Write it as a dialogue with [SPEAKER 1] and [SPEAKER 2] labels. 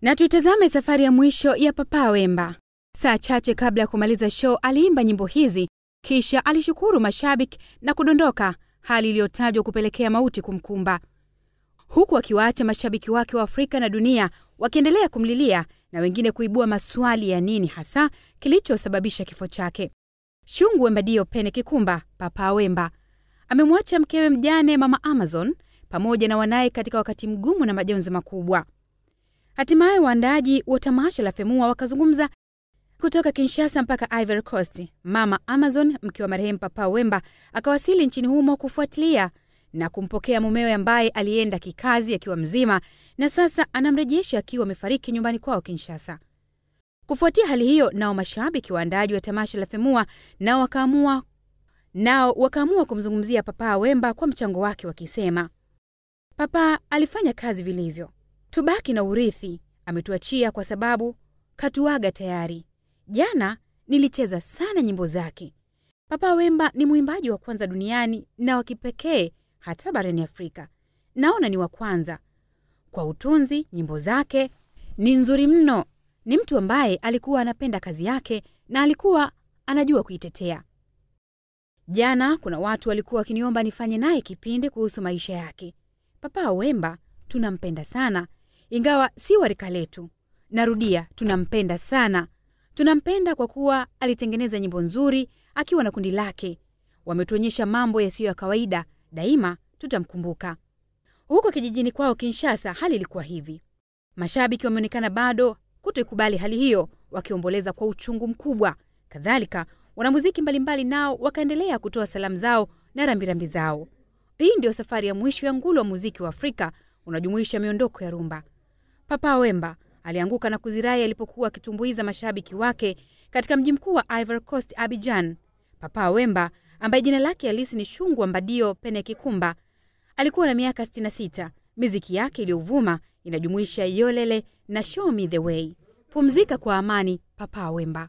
[SPEAKER 1] Na tuitazame safari ya mwisho ya Papa Wemba. Saa chache kabla ya kumaliza show aliimba nyimbo hizi, kisha alishukuru mashabiki na kudondoka, hali iliyotajwa kupelekea mauti kumkumba. Huku akiwaacha mashabiki wake wa Afrika na dunia wakiendelea kumlilia na wengine kuibua maswali ya nini hasa kilichosababisha kifo chake. Shungu Wemba Dio Pene Kikumba, Papa Wemba amemwacha mkewe mjane Mama Amazon pamoja na wanaye katika wakati mgumu na majonzi makubwa. Hatimaye waandaaji wa tamasha la FEMUA wakazungumza. Kutoka Kinshasa mpaka Ivory Coast, Mama Amazon, mke wa marehemu Papa Wemba, akawasili nchini humo kufuatilia na kumpokea mumewe ambaye alienda kikazi akiwa mzima na sasa anamrejesha akiwa amefariki nyumbani kwao Kinshasa. Kufuatia hali hiyo, nao mashabiki waandaaji wa tamasha la FEMUA nao wakaamua kumzungumzia Papa Wemba kwa mchango wake, wakisema, Papa alifanya kazi vilivyo. Tubaki na urithi ametuachia kwa sababu katuaga tayari. Jana nilicheza sana nyimbo zake. Papa Wemba ni mwimbaji wa kwanza duniani na wa kipekee hata barani Afrika. Naona ni wa kwanza. Kwa utunzi, nyimbo zake ni nzuri mno. Ni mtu ambaye alikuwa anapenda kazi yake na alikuwa anajua kuitetea. Jana kuna watu walikuwa wakiniomba nifanye naye kipindi kuhusu maisha yake. Papa Wemba tunampenda sana, ingawa si wa rika letu. Narudia, tunampenda sana. Tunampenda kwa kuwa alitengeneza nyimbo nzuri akiwa na kundi lake. Wametuonyesha mambo yasiyo ya kawaida, daima tutamkumbuka. Huko kijijini kwao Kinshasa hali ilikuwa hivi. Mashabiki wameonekana bado kutoikubali hali hiyo, wakiomboleza kwa uchungu mkubwa. Kadhalika, wanamuziki mbalimbali nao wakaendelea kutoa salamu zao na rambirambi zao. Hii ndio safari ya mwisho ya nguli wa muziki wa Afrika, unajumuisha miondoko ya rumba. Papa Wemba alianguka na kuzirai alipokuwa akitumbuiza mashabiki wake katika mji mkuu wa Ivory Coast, Abidjan. Papa Wemba, ambaye jina lake halisi ni Shungu Wemba Dio Pene Kikumba, alikuwa na miaka 66. Miziki yake iliyovuma inajumuisha Yolele na Show Me The Way. Pumzika kwa amani, Papa Wemba.